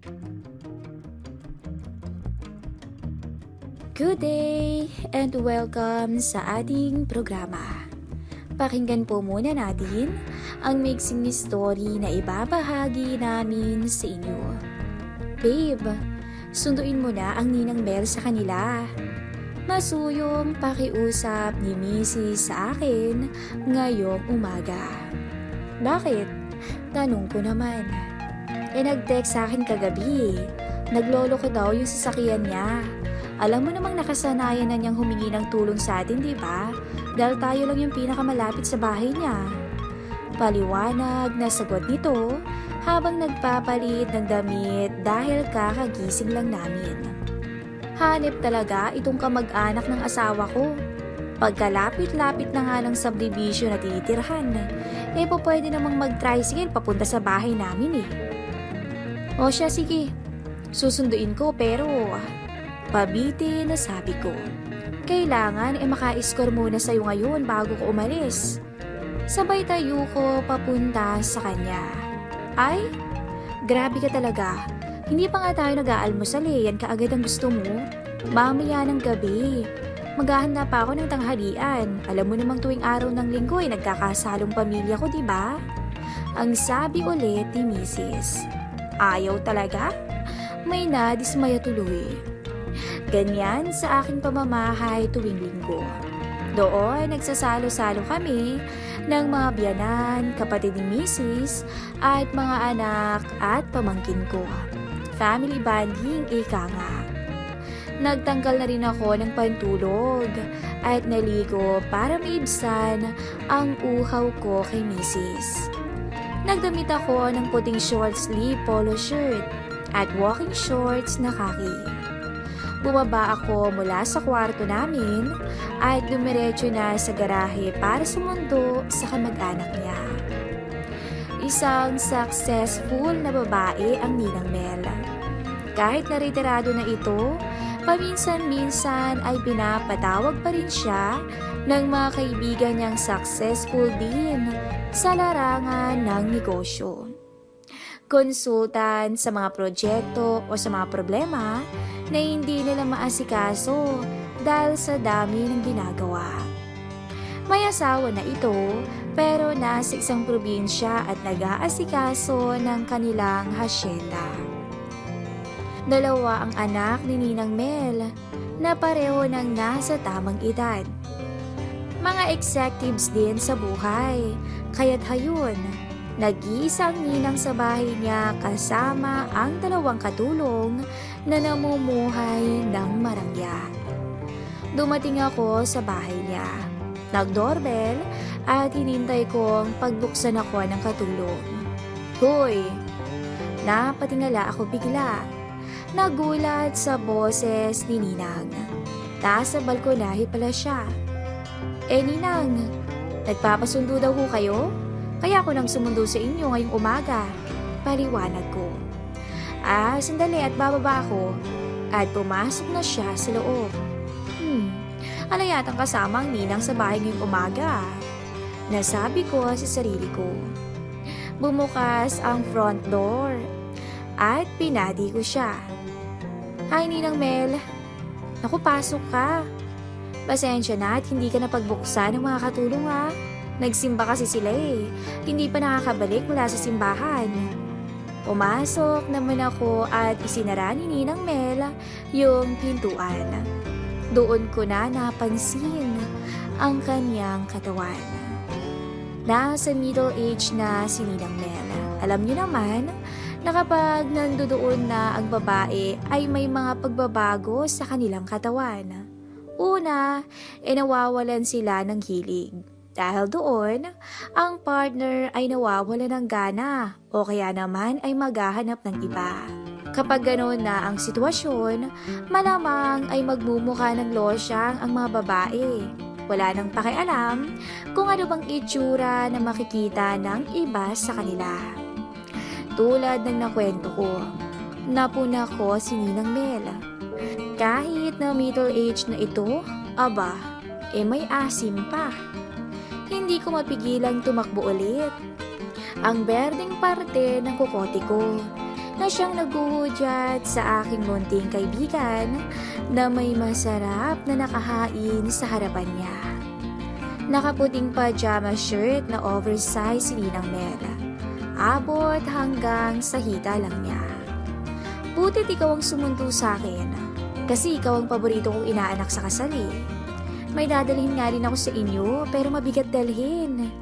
Good day and welcome sa ating programa. Pakinggan po muna natin ang mixing story na ibabahagi namin sa inyo. Babe, sunduin mo na ang Ninang Mel sa kanila. Masuyong pakiusap ni Mrs. sa akin ngayong umaga. Bakit? Tanong ko naman. Nag-text sa akin kagabi. Naglolo ko daw yung sasakyan niya. Alam mo namang nakasanayan na niyang humingi ng tulong sa atin, di ba? Dahil tayo lang yung pinakamalapit sa bahay niya. Paliwanag na sagot nito habang nagpapalit ng damit dahil kakagising lang namin. Hanep talaga itong kamag-anak ng asawa ko. Pagkalapit-lapit na nga ng subdivision na tinitirhan, pwede namang mag-tricycle papunta sa bahay namin eh. O siya, sige. Susunduin ko pero pabiti na sabi ko. Kailangan maka-score muna sa'yo ngayon bago ko umalis. Sabay tayo ko papunta sa kanya. Ay, grabe ka talaga. Hindi pa nga tayo nag-aalmusal eh. Yan kaagad ang gusto mo. Mamaya ng gabi. Maghahanda pa ako ng tanghalian. Alam mo namang tuwing araw ng linggo ay nagkakasalong pamilya ko, di ba? Ang sabi ulit ni Mrs. Ayaw talaga? May nadismaya tuloy. Ganyan sa aking pamamahay tuwing linggo. Doon nagsasalo-salo kami ng mga biyanan, kapatid ni Mrs. at mga anak at pamangkin ko. Family bonding, ika nga. Nagtanggal na rin ako ng pantulog at naligo para maibsan ang uhaw ko kay Mrs. Nagdamit ako ng puting short sleeve polo shirt at walking shorts na khaki. Bumaba ako mula sa kwarto namin at dumiretso na sa garahe para sumundo sa kamag-anak niya. Isang successful na babae ang Ninang Mel. Kahit naritirado na ito, paminsan-minsan ay pinapatawag pa rin siya ng mga kaibigan niyang successful din sa larangan ng negosyo. Konsultan sa mga proyekto o sa mga problema na hindi nila maasikaso dahil sa dami ng ginagawa. May asawa na ito pero nasa isang probinsya at nag-aasikaso ng kanilang hasyenda. Dalawa ang anak ni Ninang Mel na pareho ng nasa tamang edad. Mga executives din sa buhay, kaya't hayun. Nag-iisang ninang sa bahay niya kasama ang dalawang katulong na namumuhay ng marangya. Dumating ako sa bahay niya. Nag-doorbell at hinintay kong pagbuksan ako ng katulong. Hoy! Napatingala ako bigla. Nagulat sa boses ni Ninang. Nasa balkonahe pala siya. Ninang, nagpapasundo daw ho kayo? Kaya ako nang sumundo sa inyo ngayong umaga. Paliwanag ko. Sandali at bababa ako. At pumasok na siya sa loob. Ala yatang kasama ang ninang sa bahay ngayong umaga. Nasabi ko sa sarili ko. Bumukas ang front door. At pinadi ko siya. Hi Ninang Mel. Naku, pasok ka. Pasensya na at hindi ka napagbuksan ng mga katulong ha. Nagsimba kasi sila eh. Hindi pa nakakabalik mula sa simbahan. Pumasok naman ako at isinara ni Ninang Mel yung pintuan. Doon ko na napansin ang kanyang katawan. Nasa middle age na si Ninang Mel. Alam niyo naman na kapag nandoon na ang babae ay may mga pagbabago sa kanilang katawan. Una, nawawalan sila ng hilig. Dahil doon, ang partner ay nawawala ng gana o kaya naman ay maghahanap ng iba. Kapag ganoon na ang sitwasyon, malamang ay magmumukha ng losyang ang mga babae. Wala nang pakialam kung ano bang itsura na makikita ng iba sa kanila. Tulad ng nakwento ko, napuna ko si Ninang Mel. Kahit na middle age na ito, aba, may asim pa. Hindi ko mapigilang tumakbo ulit. Ang berdeng parte ng kukote ko. na siyang naghuhudyat sa aking munting kaibigan na may masarap na nakahain sa harapan niya. Nakaputing pajama shirt na oversize si Ninang Mel. Abot hanggang sa hita lang niya. Butit ikaw ang sumundo sa akin kasi ikaw ang paborito kong inaanak sa kasal eh. May dadalhin nga rin ako sa inyo pero mabigat dalhin.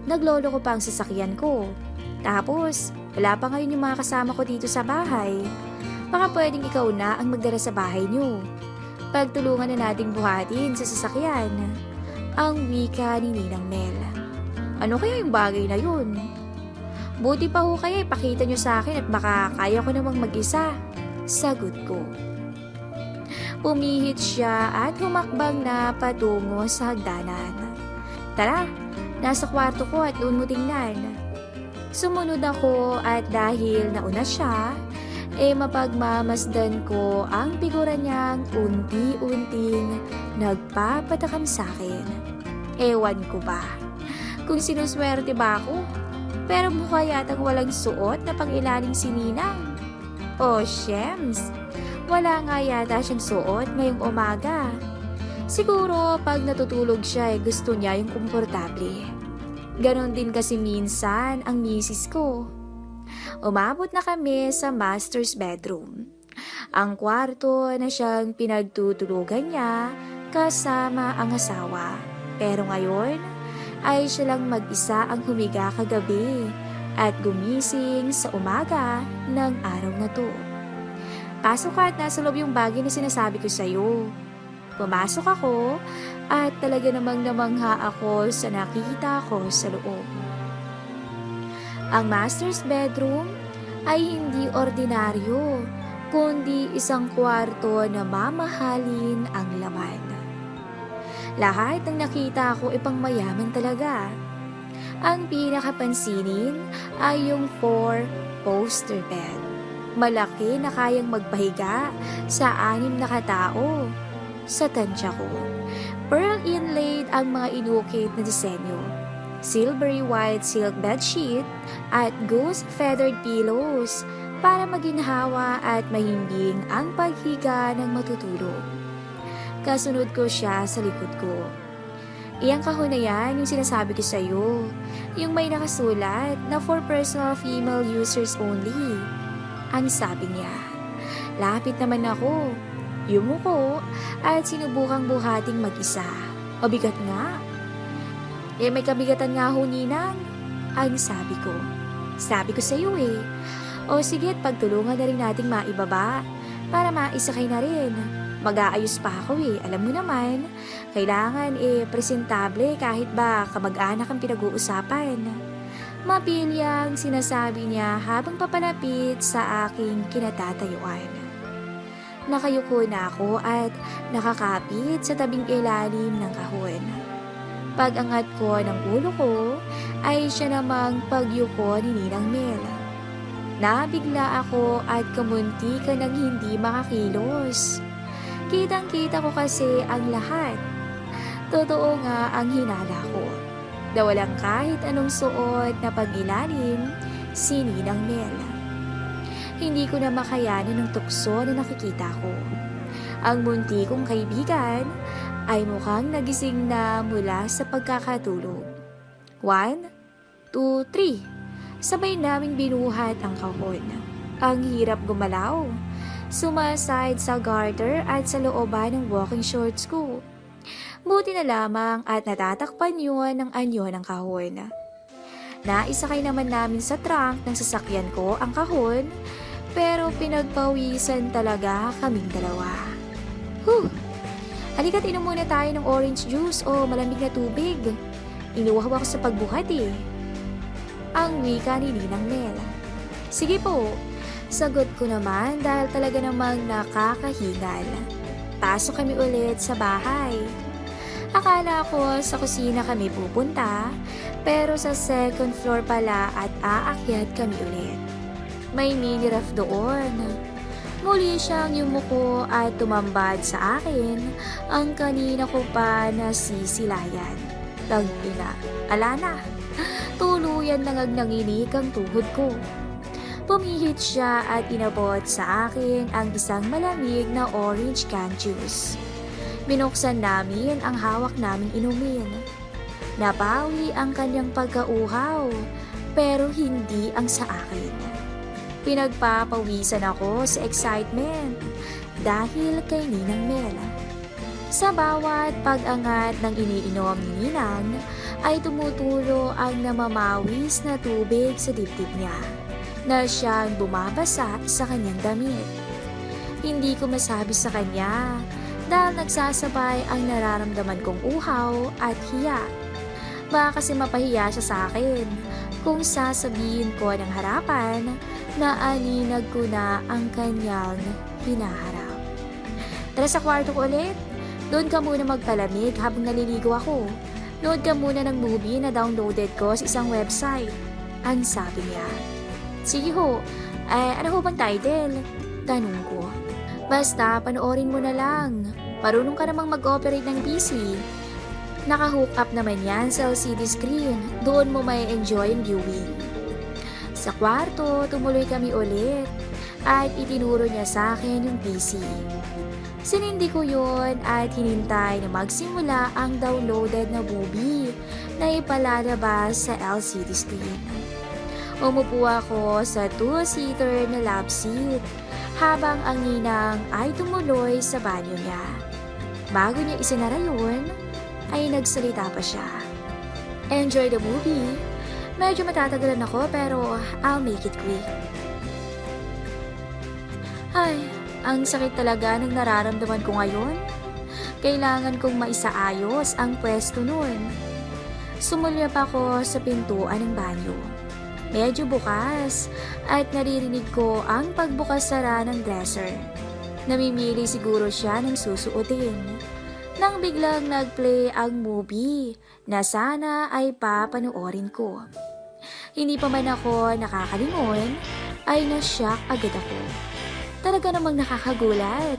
Naglolo ko pa ang sasakyan ko. Tapos, wala pa ngayon yung mga kasama ko dito sa bahay. Baka pwedeng ikaw na ang magdala sa bahay niyo. Pagtulungan na nating buhatin sa sasakyan. Ang wika ni Ninang Mel. Ano kaya yung bagay na yun? Buti pa ho kaya ipakita nyo sa akin at baka kaya ko namang mag-isa. Sagot ko. Pumihit siya at humakbang na patungo sa hagdanan. Tara, nasa kwarto ko at doon mo tingnan. Sumunod ako at dahil nauna siya, mapagmamasdan ko ang figura niyang unti-unting nagpapatakam sa akin. Ewan ko ba kung sinuswerte ba ako, pero mukha yatang walang suot na pang-ilalim si Ninang. Shems, wala nga yata siyang suot ngayong umaga. Siguro pag natutulog siya gusto niya yung komportable. Ganon din kasi minsan ang misis ko. Umabot na kami sa master's bedroom. Ang kwarto na siyang pinagtutulugan niya kasama ang asawa. Pero ngayon ay siya lang mag-isa ang humiga kagabi at gumising sa umaga ng araw na to. Pasok ka at nasa loob yung bagay na sinasabi ko sa'yo. Pumasok ako at talaga namang namangha ako sa nakita ko sa loob. Ang master's bedroom ay hindi ordinaryo, kundi isang kwarto na mamahalin ang laman. Lahat ng nakita ko ay pangmayaman talaga. Ang pinakapansinin ay yung 4-poster bed. Malaki na kayang magpahiga sa 6 na katao. Sa tansya ko, pearl inlaid ang mga inukit na disenyo. Silvery white silk bedsheet at goose feathered pillows para maginhawa at mahimbing ang paghiga ng matutulog. Kasunod ko siya sa likod ko. Iyang kahon na yan yung sinasabi ko sa'yo. Yung may nakasulat na for personal female users only. Ang sabi niya. Lapit naman ako. Yumuko at sinubukang buhating mag-isa. Mabigat nga. May kabigatan nga ho, Ninang. Ang sabi ko. Sabi ko sa'yo O sige, pagtulungan na rin nating maibaba para maisakay na rin. Mag-aayos pa ako Alam mo naman, kailangan presentable kahit ba kamag-anak ang pinag-uusapan. Mapilyang sinasabi niya habang papalapit sa aking kinatatayuan. Nakayuko na ako at nakakapit sa tabing ilalim ng kahon. Pag-angat ko ng ulo ko ay siya namang pagyuko ni Ninang Mel. Nabigla ako at kamunti ka ng hindi makakilos. Kitang-kita ko kasi ang lahat. Totoo nga ang hinala ko. Na walang kahit anong suot na pag-ilalim si Ninang Mel. Hindi ko na makayanan ng tukso na nakikita ko. Ang munti kong kaibigan ay mukhang nagising na mula sa pagkakatulog. 1, 2, 3. Sabay naming binuhat ang kahon. Ang hirap gumalaw. Sumaside sa garter at sa looban ng walking shorts ko. Buti na lamang at natatakpan yun ng anyo ng kahon. Naisakay naman namin sa trunk ng sasakyan ko ang kahon, pero pinagpawisan talaga kaming dalawa. Halika't inom muna tayo ng orange juice o malamig na tubig. Inuwaw ako sa pagbuhat Ang wika ni Ninang Mel. Sige po. Sagot ko naman dahil talaga namang nakakahingal. Pasok kami ulit sa bahay. Akala ko sa kusina kami pupunta, pero sa second floor pala at aakyat kami ulit. May mini ref doon. Muli siyang yumuko at tumambad sa akin ang kanina ko pa na sisilayan. Tagpina. Ala na. Tuluyan nanginig ang tuhod ko. Pumihit siya at inabot sa akin ang isang malamig na orange can juice. Binuksan namin ang hawak naming inumin. Nabawi ang kanyang pagkauhaw, pero hindi ang sa akin. Pinagpapawisan ako sa excitement dahil kay Ninang Mel. Sa bawat pag-angat ng iniinom ni Ninang ay tumutulo ang namamawis na tubig sa dibdib niya na siyang bumabasa sa kanyang damit. Hindi ko masabi sa kanya dahil nagsasabay ang nararamdaman kong uhaw at hiya. Baka kasi mapahiya siya sa akin kung sasabihin ko ng harapan na aninag ko na ang kanyang hinaharap. Tara sa kwarto ko ulit. Doon ka muna magpalamig habang naliligo ako. Nood ka muna ng movie na downloaded ko sa isang website. Ang sabi niya. Sige ho, ano ho bang title? Tanong ko. Basta panoorin mo na lang. Marunong ka namang mag-operate ng PC. Naka-hook up naman yan sa LCD screen. Doon mo may enjoy ang viewing. Sa kwarto, tumuloy kami ulit at itinuro niya sa akin yung PC. Sinindi ko yun at hinintay na magsimula ang downloaded na movie na ipalalabas sa LCD screen. Umupo ako sa 2-seater na love seat habang ang ninang ay tumuloy sa banyo niya. Bago niya isinara yun, ay nagsalita pa siya. Enjoy the movie. Medyo matatagalan ako pero I'll make it quick. Ay, ang sakit talaga ng nararamdaman ko ngayon. Kailangan kong maisaayos ang pwesto nun. Sumulyap ako sa pintuan ng banyo. Medyo bukas at naririnig ko ang pagbukas-sara ng dresser. Namimili siguro siya ng susuotin. Nang biglang nag-play ang movie na sana ay papanoorin ko. Hindi pa man ako nakakalingon, ay nashock agad ako. Talaga namang nakakagulat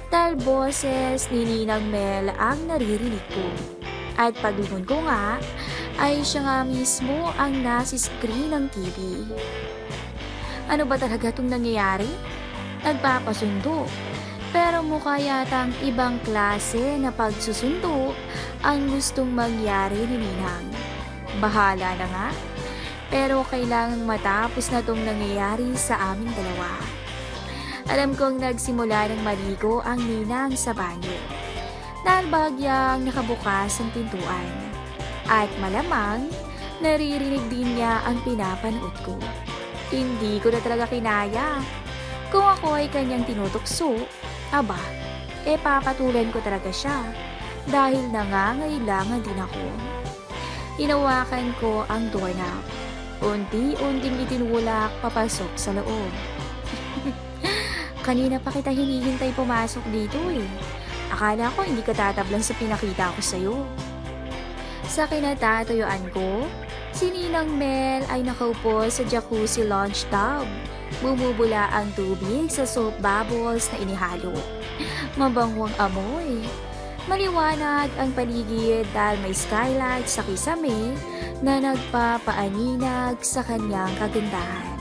dahil boses ni Ninang Mel ang naririnig ko. At paglingon ko nga, ay siya nga mismo ang nasa screen ng TV. Ano ba talaga itong nangyayari? Nagpapasundo. Pero mukha yatang ibang klase na pagsusundo ang gustong mangyari ni Ninang. Bahala na nga. Pero kailangang matapos na itong nangyayari sa aming dalawa. Alam kong nagsimula ng maligo ang Ninang sa banyo. Dahil bagyang nakabukas ang pintuan. At malamang, naririnig din niya ang pinapanood ko. Hindi ko na talaga kinaya. Kung ako ay kanyang tinutokso, aba, papatulan ko talaga siya. Dahil nangangailangan din ako. Hinawakan ko ang doorknob. Unti-unting itinulak papasok sa loob. Kanina pa kita hinihintay pumasok dito eh. Akala ko hindi ka tatablan sa pinakita ko sa'yo. Sa kinatatuyuan ko, si Ninang Mel ay nakaupo sa jacuzzi launch tub. Bumubula ang tubig sa soap bubbles na inihalo. Mabangwang amoy. Maliwanag ang paligid dahil may skylight sa kisame na nagpapaaninag sa kanyang kagandahan.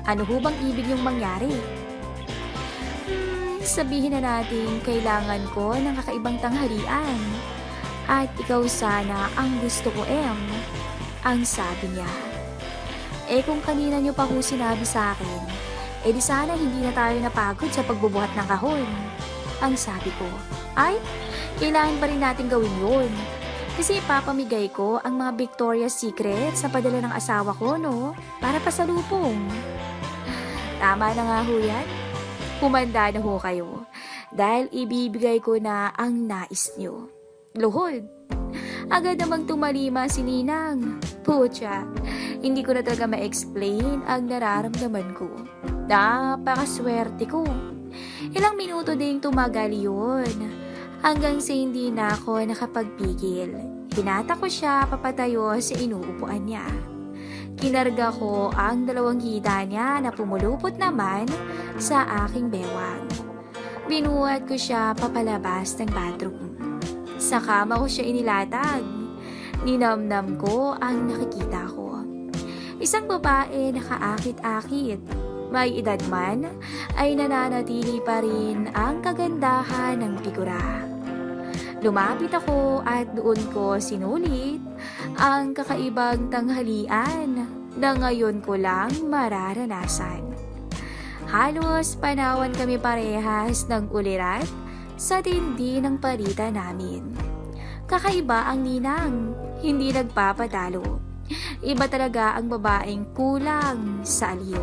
Ano ho bang ibig niyong mangyari? Sabihin na natin kailangan ko ng kakaibang tanghalian. At ikaw sana ang gusto ko, ang sabi niya. Kung kanina niyo pa ho sinabi sa akin, di sana hindi na tayo napagod sa pagbubuhat ng kahon. Ang sabi ko, ay, kailangan pa rin natin gawin yun. Kasi ipapamigay ko ang mga Victoria's Secret sa padala ng asawa ko, no? Para pasalubong. Tama na nga ho yan. Humanda na ho kayo. Dahil ibibigay ko na ang nais niyo. Luhod. Agad namang tumalima si Ninang. Pucha, hindi ko na talaga ma-explain ang nararamdaman ko. Napakaswerte ko. Ilang minuto ding tumagal yun. Hanggang sa hindi na ako nakapagpigil. Hinata ko siya papatayo sa inuupuan niya. Kinarga ko ang dalawang hita niya na pumulupot naman sa aking bewang. Binuhat ko siya papalabas ng bathroom. Sa kama ko siya inilatag. Ninamnam ko ang nakikita ko. Isang babae na kaakit-akit. May edad man, ay nananatili pa rin ang kagandahan ng figura. Lumapit ako at doon ko sinulit ang kakaibang tanghalian na ngayon ko lang mararanasan. Halos panawan kami parehas ng ulirat sa tindi ng palitan namin. Kakaiba ang ninang, hindi nagpapatalo. Iba talaga ang babaeng kulang sa aliw.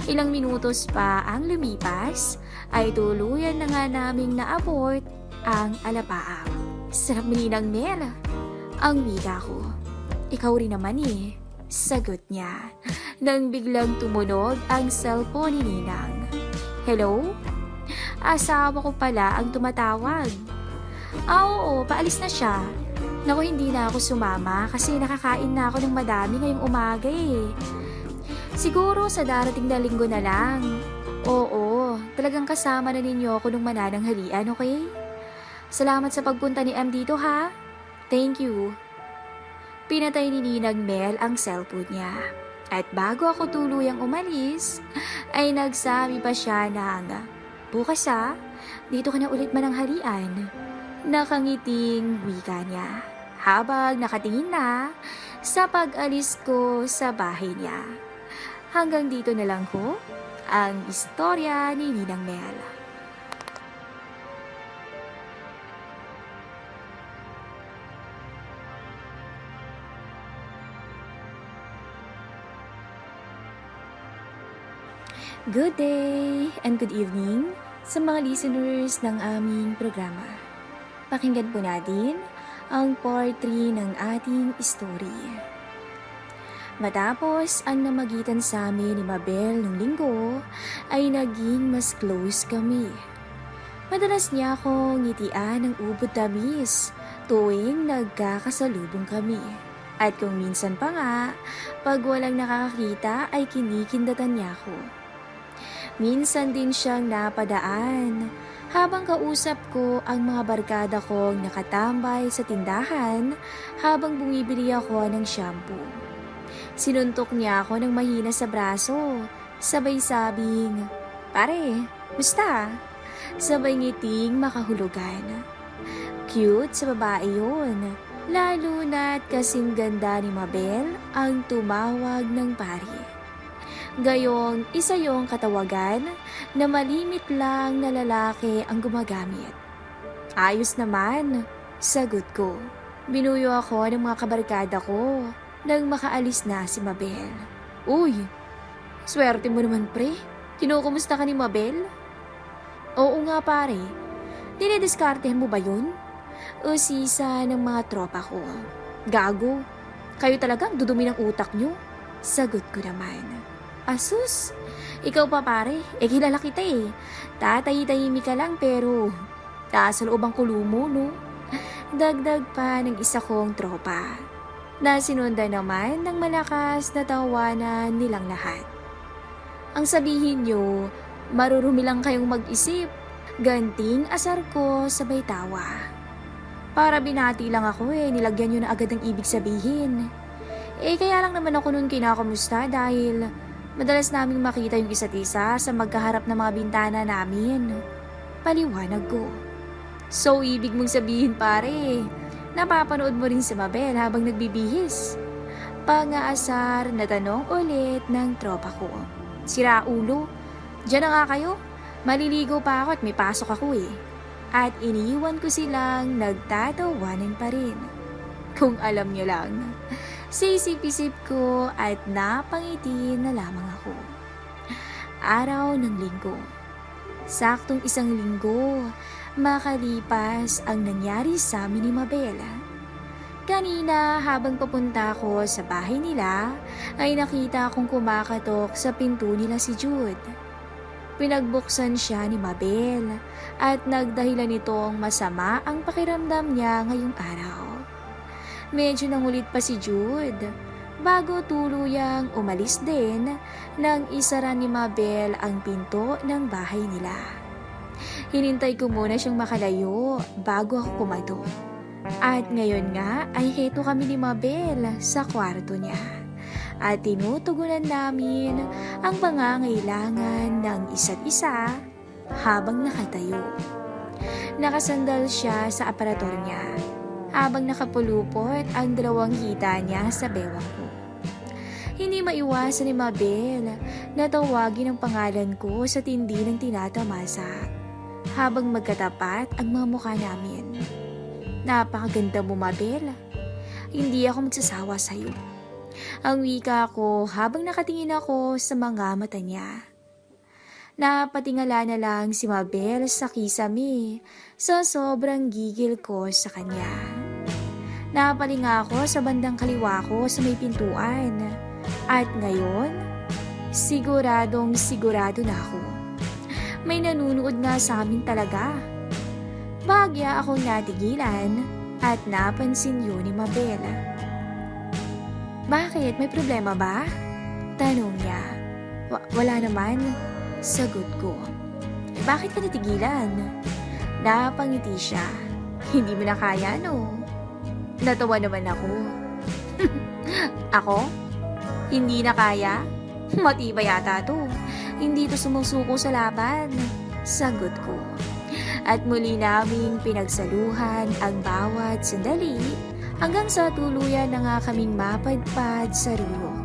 Ilang minutos pa ang lumipas, ay tuluyan na nga naming na-abort ang alapaang. Sarap ni Ninang Mel. Ang wika ko. Ikaw rin naman eh. Sagot niya. Nang biglang tumunog ang cellphone ni Ninang. Hello? Asawa ko pala ang tumatawag. Oo, paalis na siya. Naku, hindi na ako sumama kasi nakakain na ako ng madami ngayong umaga eh. Siguro sa darating na linggo na lang. Oo, talagang kasama na ninyo ako nung manananghalian, okay? Salamat sa pagpunta ni M dito ha. Thank you. Pinatay ni Ninang Mel ang cellphone niya. At bago ako tuluyang umalis, ay nagsabi pa siya ng, bukas ha, dito ka na ulit mananghalian. Nakangiting wika niya habang nakatingin na sa pag-alis ko sa bahay niya. Hanggang dito na lang ko ang istorya ni Ninang Mel. Good day and good evening sa mga listeners ng aming programa. Pakinggan po natin ang part 3 ng ating story. Matapos ang namagitan sa amin ni Mabel nung linggo, ay naging mas close kami. Madalas niya akong ngitian ng ubod tamis tuwing nagkakasalubong kami. At kung minsan pa nga, pag walang nakakakita ay kinikindatan niya ako. Minsan din siyang napadaan habang kausap ko ang mga barkada kong nakatambay sa tindahan habang bumibili ako ng shampoo. Sinuntok niya ako ng mahina sa braso, sabay sabing, "Pare, musta?" Sabay ngiting makahulugan. Cute sa babae yun, lalo na't kasing ganda ni Mabel ang tumawag ng pare. Gayong isa yung katawagan na malimit lang na lalaki ang gumagamit. Ayos naman, sagot ko. Binuyo ako ng mga kabarkada ko nang makaalis na si Mabel. Uy, swerte mo naman pre. Kinukumusta ka ni Mabel? Oo nga pare. Dinidiskartehan mo ba yun? O sisa ng mga tropa ko? Gago, kayo talagang dudumi ng utak nyo? Sagot ko naman. Asus, ikaw pa pare, kilala kita eh. Tatay-tahimik ka lang pero taas sa loob ang kulo mo, no? Dagdag pa ng isa kong tropa. Nasinundan naman ng malakas na tawanan nilang lahat. Ang sabihin nyo, marurumi lang kayong mag-isip. Ganting asar ko sabay tawa. Para binati lang ako nilagyan nyo na agad ang ibig sabihin. Kaya lang naman ako nun kinakamusta dahil madalas naming makita yung isa't isa sa magkaharap na mga bintana namin. Paliwanag ko. So, ibig mong sabihin pare, napapanood mo rin si Mabel habang nagbibihis? Pangaasar na tanong ulit ng tropa ko. Sira ulo, diyan na nga kayo. Maliligo pa ako at may pasok ako eh. At iniwan ko silang nagtatawanan pa rin. Kung alam nyo lang. Sisip-isip ko at napangiti na lamang ako. Araw ng linggo. Saktong isang linggo, makalipas ang nangyari sa amin ni Mabel. Kanina habang papunta ko sa bahay nila, ay nakita akong kumakatok sa pinto nila si Jude. Pinagbuksan siya ni Mabel at nagdahilan nitong masama ang pakiramdam niya ngayong araw. Medyo nangulit pa si Jude bago tuluyang umalis din nang isara ni Mabel ang pinto ng bahay nila. Hinintay ko muna siyang makalayo bago ako kumato. At ngayon nga ay heto kami ni Mabel sa kwarto niya. at tinutugunan namin ang pangangailangan ng isa't isa habang nakatayo. Nakasandal siya sa aparator niya habang nakapulupot ang dalawang hita niya sa bewang ko. Hindi maiwasan ni Mabel na tawagin ang pangalan ko sa tindi ng tinatamasa habang magkatapat ang mga mukha namin. Napakaganda mo, Mabel. Hindi ako magsasawa sa'yo. Ang wika ko habang nakatingin ako sa mga mata niya. Napatingala na lang si Mabel sa kisame sa sobrang gigil ko sa kanya. Napalinga ako sa bandang kaliwa ko sa may pintuan. At ngayon, siguradong sigurado na ako. May nanunood nga sa amin talaga. Bahagya akong natigilan at napansin yun ni Mabel. Bakit? May problema ba? Tanong niya. Wala naman. Sagot ko. Bakit ka natigilan? Napangiti siya. Hindi mo na kaya, no? Natawa naman ako. Ako? Hindi na kaya? Matibay yata to. Hindi to sumusuko sa laban. Sagot ko. At muli naming pinagsaluhan ang bawat sandali hanggang sa tuluyan na nga kaming mapadpad sa rulok.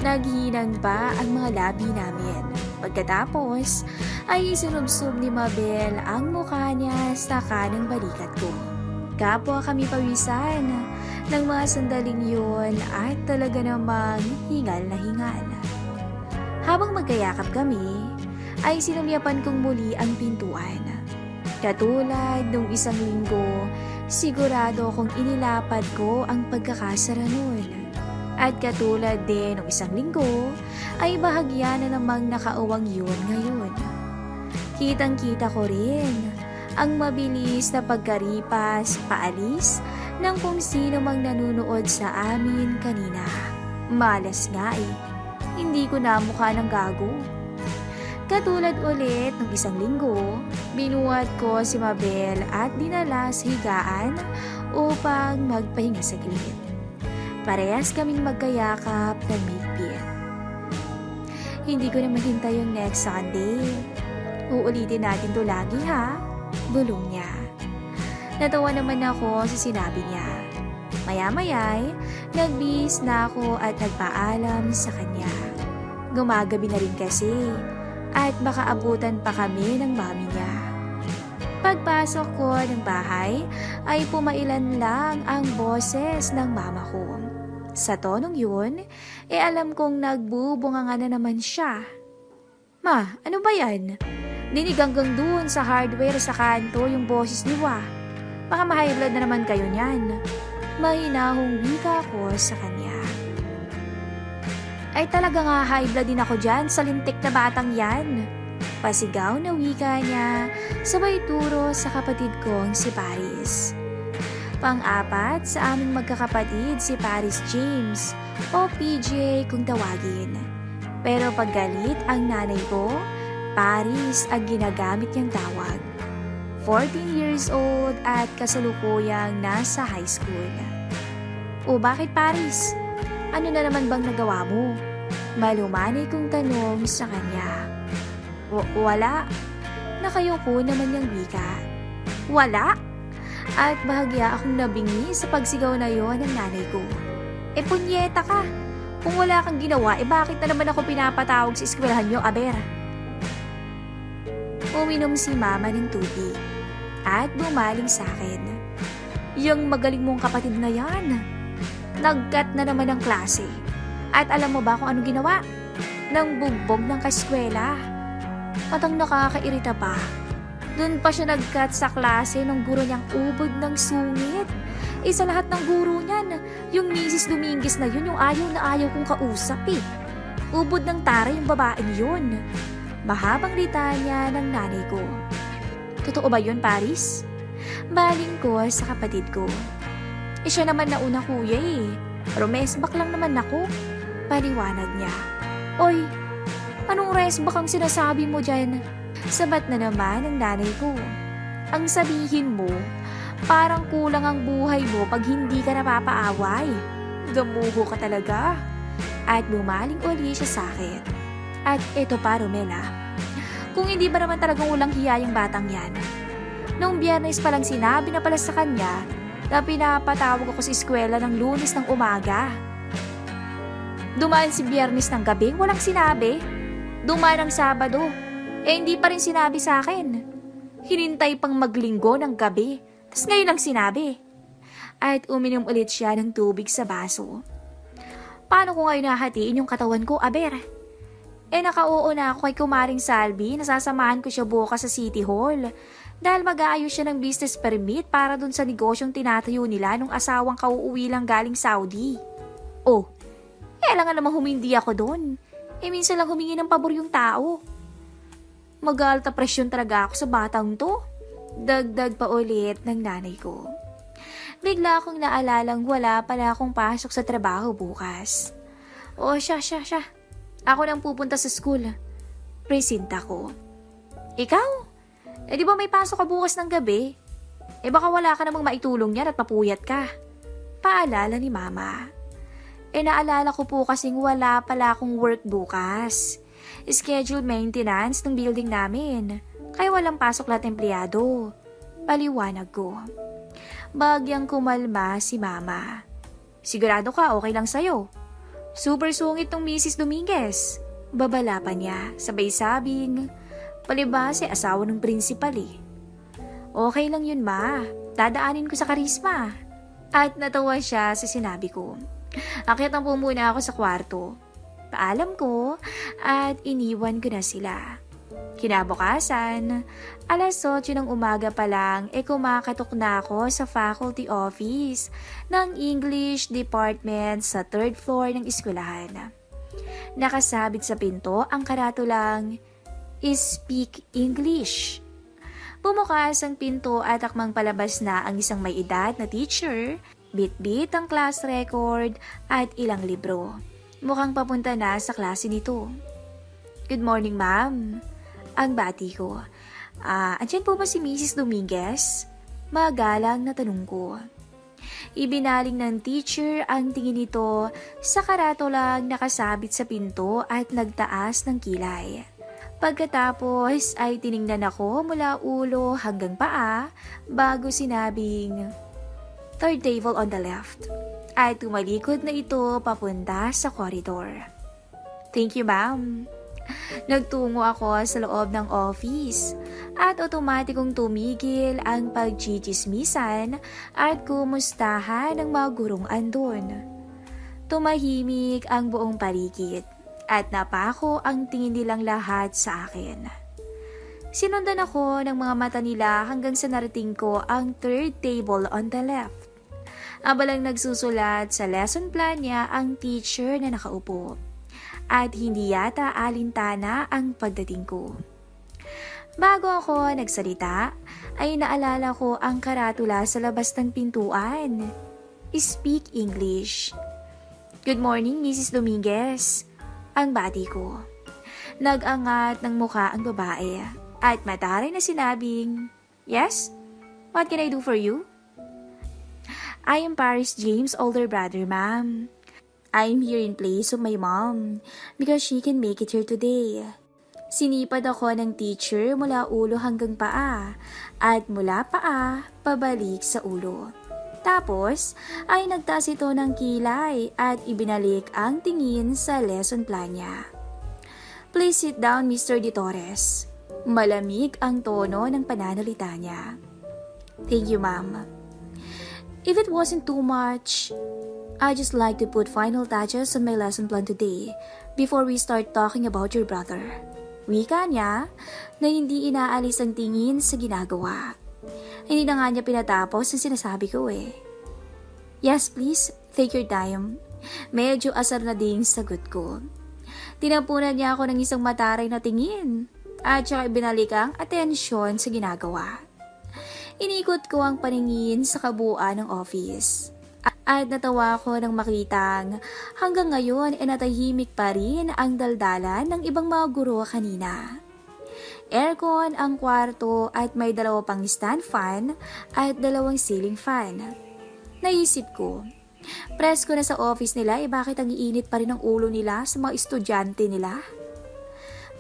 Naghinang pa ang mga labi namin. Pagkatapos ay sinubsob ni Mabel ang mukha niya sa kanang balikat ko. Kapwa kami pawisan ng mga sandaling yun at talaga namang hingal na hingal. Habang magkayakap kami, ay sinumyapan kong muli ang pintuan. Katulad nung isang linggo, sigurado kong inilapad ko ang pagkakasara nun. At katulad din nung isang linggo, ay bahagya na namang nakauwang yun ngayon. Kitang-kita ko rin ang mabilis na pagkaripas, paalis ng kung sino mang nanunood sa amin kanina. Malas nga eh. Hindi ko na mukha ng gago. Katulad ulit ng isang linggo, binuhat ko si Mabel at dinala sa higaan upang magpahinga saglit. Parehas kaming magkayakap na migpit. Hindi ko na mahintay yung next Sunday. Uulitin natin to lagi ha, bulong niya. Natawa naman ako sa sinabi niya. Maya-maya'y nagbihis na ako at nagpaalam sa kanya. Gumagabi na rin kasi at baka abutan pa kami ng mami niya. Pagpasok ko ng bahay ay pumailan lang ang boses ng mama ko. Sa tonong yun, alam kong nagbubunganga na naman siya. Ma, ano ba yan? Dinig hanggang dun sa hardware sa kanto yung boses niyo ah. Baka ma-high blood na naman kayo niyan. Mahinahong wika ko sa kanya. Ay talaga nga high blood din ako dyan sa lintik na batang yan. Pasigaw na wika niya, sabay turo sa kapatid kong si Paris. Pang-apat sa aming magkakapatid si Paris James o PJ kung tawagin. Pero pag galit ang nanay ko, Paris ang ginagamit niyang tawag. 14 years old at kasalukuyang nasa high school. O bakit Paris? Ano na naman bang nagawa mo? Malumanay kong tanong sa kanya. Wala. Nakayoko naman yung wika. Wala? At bahagya akong nabingi sa pagsigaw na yon ng nanay ko. Punyeta ka. Kung wala kang ginawa, bakit na naman ako pinapatawag sa eskwelahan nyo, aber? Uminom si mama ng tubig at bumaling sa akin. Yung magaling mong kapatid na yan. Nag-cut na naman ng klase. At alam mo ba kung anong ginawa? Nang bugbog ng kaskwela. Patang nakakairita pa. Doon pa siya nag-cut sa klase ng guro niyang ubod ng sungit. Sa lahat ng guro niyan, yung Mrs. Dominguez na yun, yung ayaw na ayaw kong kausap eh. Ubod ng tara yung babaeng yun. Mahabang litanya ng nanay ko. Totoo ba yun, Paris? Baling ko sa kapatid ko. Siya naman na una kuya eh. Romesbak lang naman ako. Paliwanag niya. Oy, anong resbak ang sinasabi mo dyan? Sabat na naman ang nanay ko. Ang sabihin mo, parang kulang ang buhay mo pag hindi ka napapaaway. Gamuho ka talaga. at bumaling uli siya sa akin. At eto pa, Romela, kung hindi ba naman talagang walang hiya yung batang yan. Noong Biyernes pa lang sinabi na pala sa kanya na pinapatawag ako sa eskwela ng Lunes ng umaga. Dumaan si Biyernes ng gabi, walang sinabi. Dumaan ng Sabado, hindi pa rin sinabi sa akin. Hinintay pang maglinggo ng gabi, tas ngayon lang sinabi. At uminom ulit siya ng tubig sa baso. Paano ko ngayon nahatiin yung katawan ko, aber? Nakauo na ako kay Kumaring Salvi, nasasamahan ko siya bukas sa City Hall. Dahil mag-aayos siya ng business permit para dun sa negosyong tinatayo nila nung asawang kauuwi lang galing Saudi. Oh, kailangan namang humindi ako dun. Minsan lang humingi ng pabor yung tao. Mag-alta presyon talaga ako sa batang to. Dagdag pa ulit ng nanay ko. Bigla akong naalalang wala pala akong pasok sa trabaho bukas. Oh, siya. Ako nang pupunta sa school. Presinta ko. Ikaw? Di ba may pasok ka bukas ng gabi? Baka wala ka namang maitulong yan at papuyat ka. Paalala ni Mama. Naalala ko po kasing wala pala akong work bukas. Schedule maintenance ng building namin. Kaya walang pasok lahat empleyado. Paliwanag ko. Bagyang kumalma si Mama. Sigurado ka okay lang sa'yo? Super sungit tong Mrs. Dominguez. Babala pa niya, sabay sabing, palibase asawa ng prinsipal eh. Okay lang yun, Ma. Dadaanin ko sa karisma. At natawa siya sa sinabi ko. Akitan po muna ako sa kwarto. Paalam ko at iniwan ko na sila. Kinabukasan, alas 8 ng umaga pa lang kumakatok na ako sa faculty office ng English department sa 3rd floor ng eskwelahan. Nakasabit sa pinto ang karatulang Speak English. Bumukas ang pinto at akmang palabas na ang isang may edad na teacher, bit-bit ang class record at ilang libro. Mukhang papunta na sa klase nito. Good morning, ma'am. Ang bati ko. Andyan po ba si Mrs. Dominguez? Magalang na tanong ko. Ibinaling ng teacher ang tingin nito sa karatulang nakasabit sa pinto at nagtaas ng kilay. Pagkatapos ay tiningnan ako mula ulo hanggang paa bago sinabing, "Third table on the left." At tumalikod na ito papunta sa corridor. Thank you, ma'am. Nagtungo ako sa loob ng office at otomatikong tumigil ang pagchichismisan at kumustahan ng mga gurong andon. Tumahimik ang buong paligid at napako ang tingin nilang lahat sa akin. Sinundan ako ng mga mata nila hanggang sa narating ko ang third table on the left. Abalang nagsusulat sa lesson plan niya ang teacher na nakaupo. At hindi yata alintana ang pagdating ko. Bago ako nagsalita, ay naalala ko ang karatula sa labas ng pintuan. Speak English. Good morning, Mrs. Dominguez. Ang bati ko. Nag-angat ng mukha ang babae at mataray na sinabing, Yes? What can I do for you? I am Paris James' older brother, ma'am. I'm here in place of my mom because she can make it here today. Sinipad ako ng teacher mula ulo hanggang paa at mula paa pabalik sa ulo. Tapos ay nagtaas ito ng kilay at ibinalik ang tingin sa lesson plan niya. Please sit down, Mr. De Torres. Malamig ang tono ng pananalita niya. Thank you, ma'am. If it wasn't too much, I'd just like to put final touches on my lesson plan today before we start talking about your brother. Wika niya na hindi inaalis ang tingin sa ginagawa. Hindi na nga niya pinatapos ang sinasabi ko eh. Yes, please. Take your time. Medyo asar na ding sagot ko. Tinapunan niya ako ng isang mataray na tingin at saka ibinalik ang atensyon sa ginagawa. Inikot ko ang paningin sa kabuuan ng office. At natawa ko nang makitang hanggang ngayon natahimik pa rin ang daldalan ng ibang mga guro kanina. Aircon ang kwarto at may 2 pang stand fan at 2 ceiling fan. Naisip ko, Presko na sa office nila, bakit ang iinit pa rin ang ulo nila sa mga estudyante nila?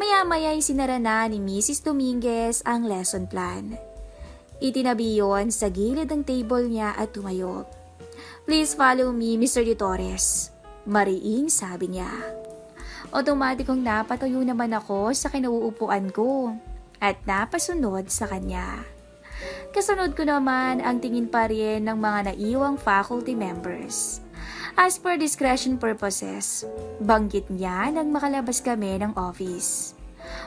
Maya-maya ay sinara na ni Mrs. Dominguez ang lesson plan. Itinabi yon sa gilid ng table niya at tumayo. "Please follow me, Mr. De Torres," mariing sabi niya. Otomatikong napatayo naman ako sa kinauupuan ko at napasunod sa kanya. Kasunod ko naman ang tingin pa rin ng mga naiwang faculty members. As per discretion purposes, banggit niya nang makalabas kami ng office.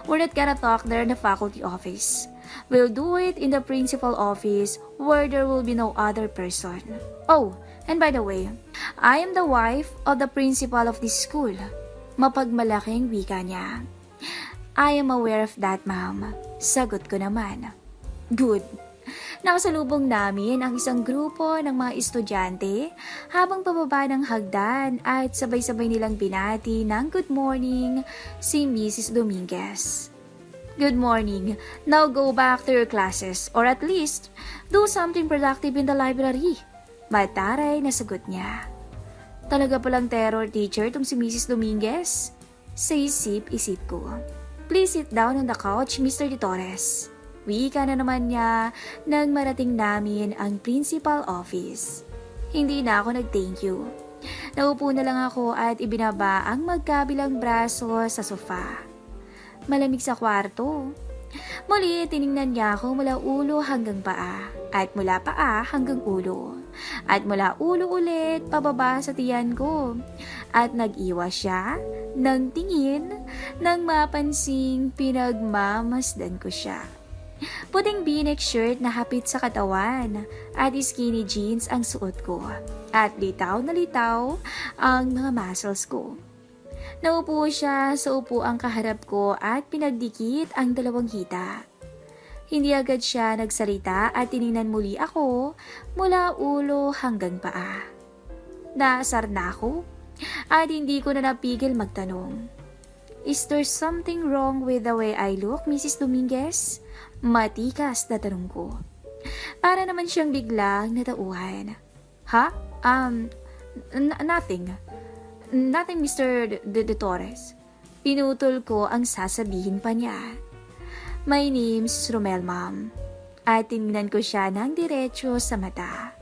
"We're not gonna talk there in the faculty office. We'll do it in the principal office where there will be no other person. Oh, and by the way, I am the wife of the principal of this school." Mapagmalaking wika niya. "I am aware of that, ma'am." Sagot ko naman. Good. Nakasalubong namin ang isang grupo ng mga estudyante habang pababa ng hagdan at sabay-sabay nilang binati ng good morning si Mrs. Dominguez. "Good morning. Now go back to your classes or at least do something productive in the library." Mataray na sagot niya. Talaga palang terror teacher tong si Mrs. Dominguez? Sa isip-isip ko. "Please sit down on the couch, Mr. De Torres." Wika na naman niya nang marating namin ang principal office. Hindi na ako nag-thank you. Naupo na lang ako at ibinaba ang magkabilang braso sa sofa. Malamig sa kwarto. Muli, tiningnan niya ako mula ulo hanggang paa at mula paa hanggang ulo. At mula ulo ulit pababa sa tiyan ko. At nag-iwas siya ng tingin nang mapansing pinagmamasdan ko siya. Puting v-neck shirt na hapit sa katawan at skinny jeans ang suot ko at litaw na litaw ang mga muscles ko. Naupo siya sa upuang kaharap ko at pinagdikit ang dalawang hita. Hindi agad siya nagsalita at tiningnan muli ako mula ulo hanggang paa. Naasar na ako at hindi ko na napigil magtanong. "Is there something wrong with the way I look, Mrs. Dominguez?" Matikas na tanong ko. Para naman siyang biglang natauhan. "Ha? Nothing. Nothing, Mr. De Torres." Pinutol ko ang sasabihin pa niya. "My name's Romel, ma'am." At tinignan ko siya ng diretso sa mata.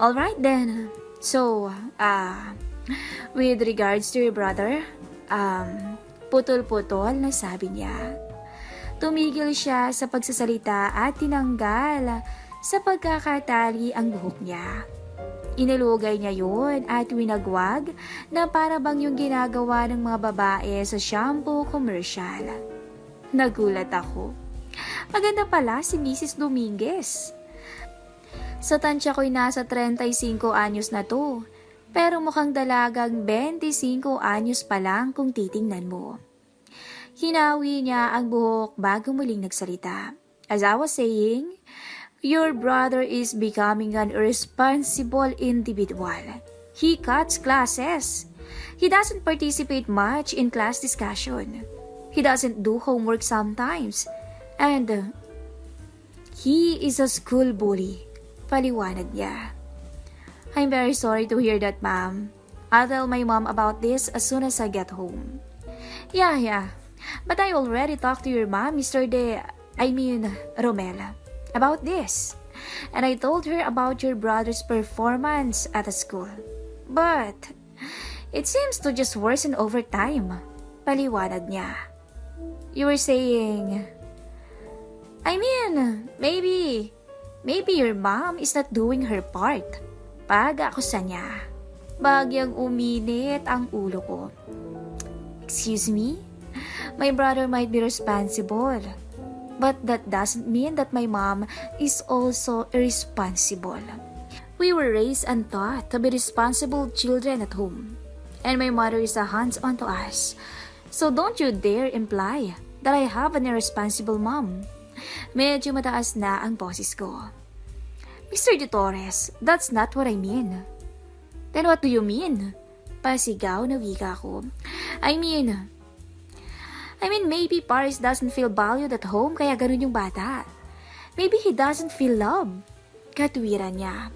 "Alright then. So, with regards to your brother, putol-putol na sabi niya. Tumigil siya sa pagsasalita at tinanggal sa pagkakatali ang buhok niya. Inilugay niya yun at winagwag na para bang yung ginagawa ng mga babae sa shampoo commercial. Nagulat ako. Maganda pala si Mrs. Dominguez. Sa tansya ko'y nasa 35 anyos na to, pero mukhang dalagang 25 anyos pa lang kung titingnan mo. Hinawi niya ang buhok bago muling nagsalita. "As I was saying, your brother is becoming an irresponsible individual. He cuts classes. He doesn't participate much in class discussion. He doesn't do homework sometimes. And he is a school bully." Paliwanag niya. "I'm very sorry to hear that, ma'am. I'll tell my mom about this as soon as I get home." Yeah. But I already talked to your mom, Romel, about this. And I told her about your brother's performance at the school. But it seems to just worsen over time. Paliwanag niya. "You were saying, maybe your mom is not doing her part." Pag-akusa niya. Bagyang uminit ang ulo ko. "Excuse me? My brother might be responsible, but that doesn't mean that my mom is also irresponsible. We were raised and taught to be responsible children at home, and my mother is a hands-on to us. So don't you dare imply that I have an irresponsible mom." Medyo mataas na ang boses ko. "Mr. De Torres, that's not what I mean." "Then what do you mean?" Pasigaw na wika ko. I mean, maybe Paris doesn't feel valued at home kaya ganun yung bata. Maybe he doesn't feel love. Katwiran niya.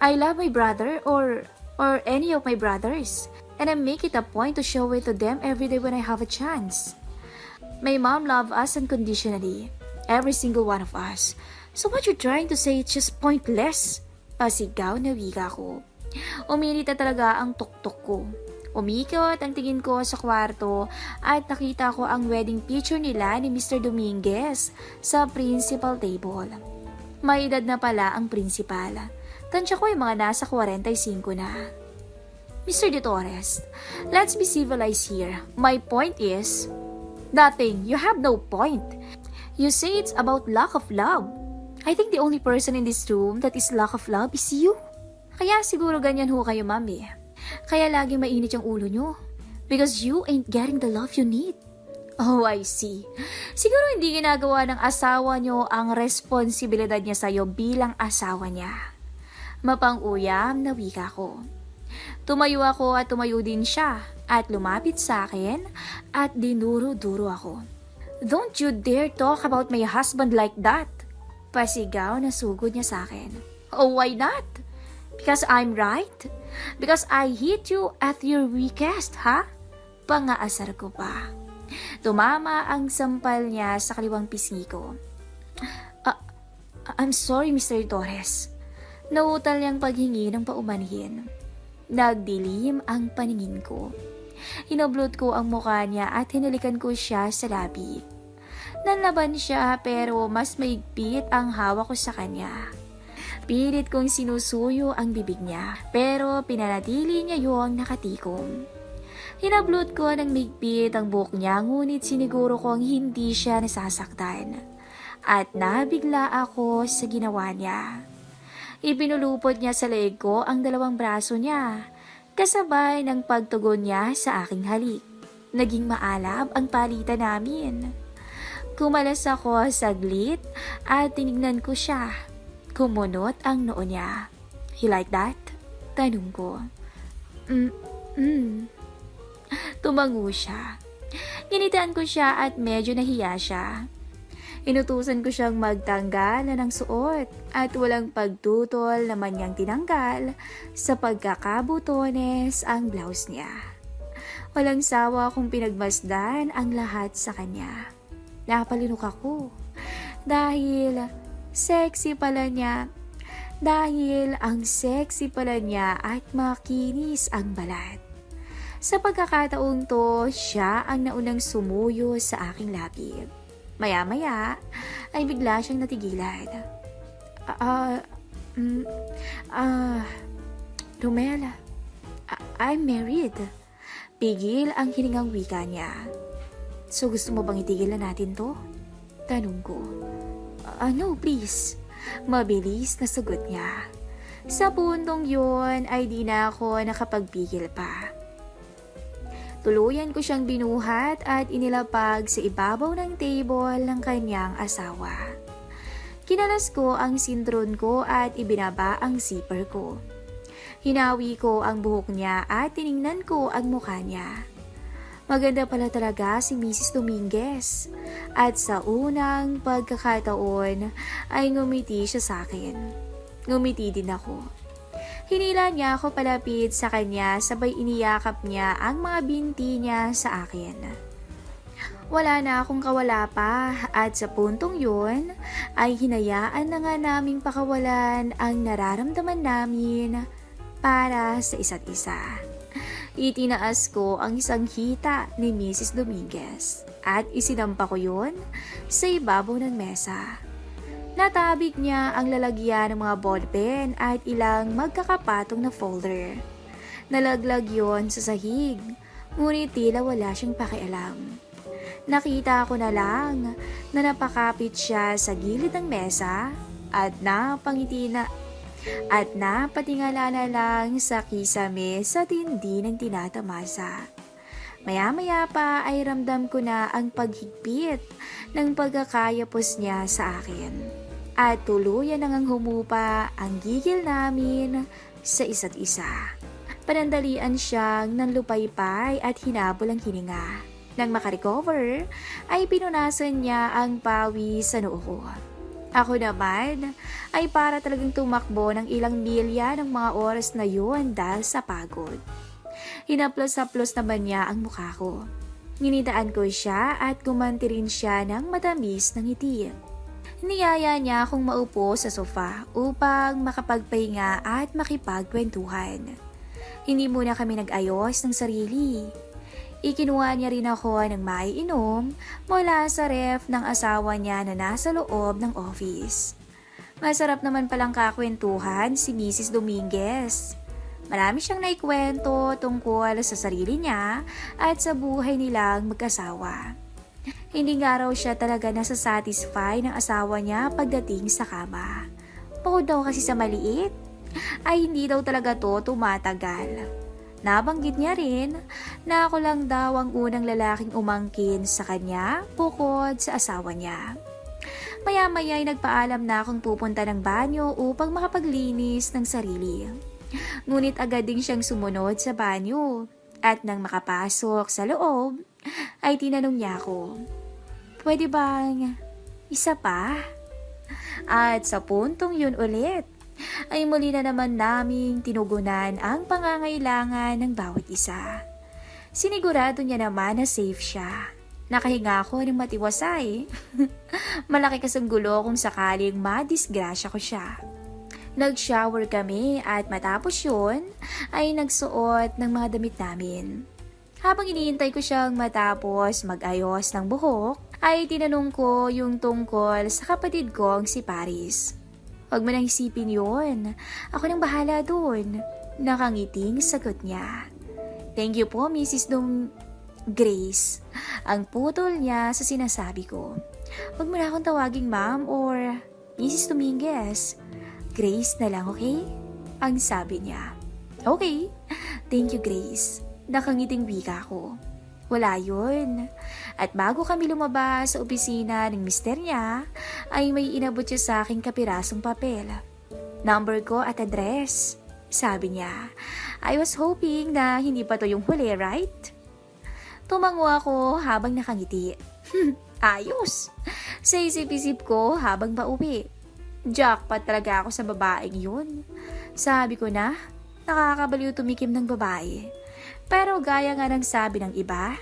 I love my brother or any of my brothers. And I make it a point to show it to them every day when I have a chance. My mom loves us unconditionally. Every single one of us. So what you're trying to say is just pointless. Pasigaw na wika ko. Uminit na talaga ang tuktok ko. Umikot ang tingin ko sa kwarto at nakita ko ang wedding picture nila ni Mr. Dominguez sa principal table. May edad na pala ang principal. Tansya ko yung mga nasa 45 na. Mr. De Torres, let's be civilized here. My point is, nothing. You have no point. You say it's about lack of love. I think the only person in this room that is lack of love is you. Kaya siguro ganyan ho kayo, mami. Kaya lagi mainit yung ulo nyo. Because you ain't getting the love you need. Oh, I see. Siguro hindi ginagawa ng asawa nyo ang responsibilidad niya sa'yo bilang asawa niya. Mapang-uyam na wika ko. Tumayo ako at tumayo din siya at lumapit sa akin at dinuro-duro ako. Don't you dare talk about my husband like that. Pasigaw na sugod niya sa akin. Oh, why not? Because I'm right? Because I hit you at your weakest, ha? Pangaasar ko pa. Tumama ang sampal niya sa kaliwang pisngi ko. I'm sorry, Mr. Torres. Nautal niyang paghingi ng paumanhin. Nagdilim ang paningin ko. Hinoblot ko ang mukha niya at hinulikan ko siya sa labi. Nanlaban siya pero mas maigpit ang hawak ko sa kanya. Pilit kong sinusuyo ang bibig niya pero pinanatili niya yung nakatikom. Hinablot ko ng maigpit ang buhok niya ngunit siniguro kong hindi siya nasasaktan. At nabigla ako sa ginawa niya. Ipinulupot niya sa leeg ko ang dalawang braso niya, kasabay ng pagtugon niya sa aking halik. Naging maalab ang palitan namin. Kumalas ako saglit at tinignan ko siya. Kumunot ang noo niya. You like that? Tanong ko. Tumango siya. Ginitaan ko siya at medyo nahiya siya. Inutusan ko siyang magtanggal ng suot at walang pagtutol naman niyang tinanggal sa pagkakabutones ang blouse niya. Walang sawa kung pinagmasdan ang lahat sa kanya. Napalunok ako dahil sexy pala niya. Dahil ang sexy pala niya at makinis ang balat. Sa pagkakataong to, siya ang naunang sumuyo sa aking labi. Maya-maya ay bigla siyang natigilan. Romel, I'm married. Pigil ang hiningang wika niya. So gusto mo bang itigil na natin to? Tanong ko. No, please. Mabilis na sagot niya. Sa puntong yun ay di na ako nakapagpigil pa. Tuluyan ko siyang binuhat at inilapag sa ibabaw ng table ng kanyang asawa. Kinalas ko ang sintron ko at ibinaba ang zipper ko. Hinawi ko ang buhok niya at tiningnan ko ang mukha niya. Maganda pala talaga si Mrs. Dominguez. At sa unang pagkakataon ay ngumiti siya sa akin. Ngumiti din ako. Hinila niya ako palapit sa kanya sabay iniyakap niya ang mga binti niya sa akin. Wala na akong kawala pa at sa puntong yun ay hinayaan na nga naming pakawalan ang nararamdaman namin para sa isa't isa. Itinaas ko ang isang hita ni Mrs. Dominguez at isinampa ko yun sa ibabaw ng mesa. Natabig niya ang lalagyan ng mga ballpen at ilang magkakapatong na folder. Nalaglag yon sa sahig, ngunit tila wala siyang pakialam. Nakita ko na lang na napakapit siya sa gilid ng mesa at napatingala na lang sa kisame sa tindi ng tinatamasa. Maya-maya pa ay ramdam ko na ang paghigpit ng pagkakayapos niya sa akin. At tuluyan nang humupa ang gigil namin sa isa't isa. Panandalian siyang nanlupaypay at hinabol ang hininga. Nang makarecover, ay pinunasan niya ang pawi sa noo ko. Ako naman ay para talagang tumakbo ng ilang milya ng mga oras na yun dahil sa pagod. Hinaplos-haplos naman niya ang mukha ko. Nginitaan ko siya at gumanti rin siya ng matamis ng ngiti. Niyaya niya akong maupo sa sofa upang makapagpahinga at makipagkwentuhan. Hindi muna kami nag-ayos ng sarili. Ikinuha niya rin ako ng maiinom mula sa ref ng asawa niya na nasa loob ng office. Masarap naman palang kakwentuhan si Mrs. Dominguez. Marami siyang naikwento tungkol sa sarili niya at sa buhay nilang mag-asawa. Hindi nga raw siya talaga nasasatisfy ng asawa niya pagdating sa kama. Bukod daw kasi sa maliit, ay hindi daw talaga to tumatagal. Nabanggit niya rin na ako lang daw ang unang lalaking umangkin sa kanya bukod sa asawa niya. Maya-maya ay nagpaalam na akong pupunta ng banyo upang makapaglinis ng sarili. Ngunit agad din siyang sumunod sa banyo at nang makapasok sa loob ay tinanong niya ako, "Pwede bang isa pa?" At sa puntong yun ulit ay muli na naman naming tinugunan ang pangangailangan ng bawat isa. Sinigurado niya naman na safe siya. Nakahinga ako ng matiwasay. Malaki kasang gulo kung sakaling madisgrasya ko siya. Nag-shower kami at matapos yun ay nagsuot ng mga damit namin. Habang iniintay ko siyang matapos mag-ayos ng buhok, ay tinanong ko yung tungkol sa kapatid kong si Paris. "Huwag mo nang isipin yun. Ako nang bahala dun." Nakangiting sagot niya. "Thank you po, Mrs. Grace." Ang putol niya sa sinasabi ko. "Huwag mo na akong tawaging ma'am or Mrs. Dominguez. Grace na lang, okay?" Ang sabi niya. "Okay. Thank you, Grace." Nakangiting wika ko. Wala yun. At bago kami lumabas sa opisina ng mister niya, ay may inabot siya sa aking kapirasong papel. "Number ko at address." Sabi niya. I was hoping na hindi pa to yung huli, right? Tumango ako habang nakangiti. Ayos! Sa isip-isip ko habang pauwi. Jackpot talaga ako sa babaeng yun. Sabi ko na, nakakabaliw tumikim ng babae. Pero gaya nga ng sabi ng iba,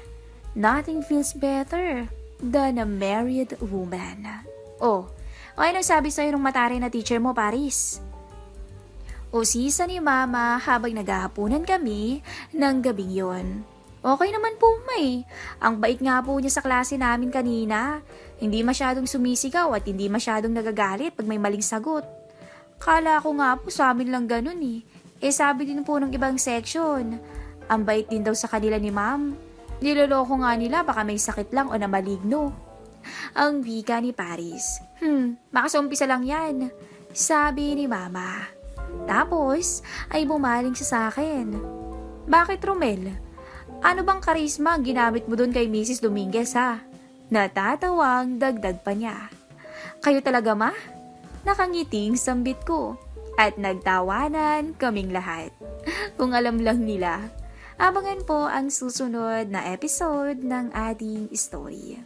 nothing feels better than a married woman. Oh, okay nang sabi sa'yo ng matari na teacher mo, Paris? Usisa ni Mama habang naghahapunan kami ng gabing yon. Okay naman po, May. Ang bait nga po niya sa klase namin kanina. Hindi masyadong sumisigaw at hindi masyadong nagagalit pag may maling sagot. Kala ko nga po sa amin lang ganun eh. Sabi din po ng ibang section. Ang bait din daw sa kanila ni Ma'am. Niloloko nga nila baka may sakit lang o na maligno. Ang wika ni Paris. Makasumpisa lang yan. Sabi ni Mama. Tapos ay bumaling siya sa akin. Bakit, Romel? Ano bang karisma ang ginamit mo doon kay Mrs. Dominguez, ha? Natatawang dagdag pa niya. Kayo talaga, Ma? Nakangiting sambit ko. At nagtawanan kaming lahat. Kung alam lang nila. Abangan po ang susunod na episode ng ating story.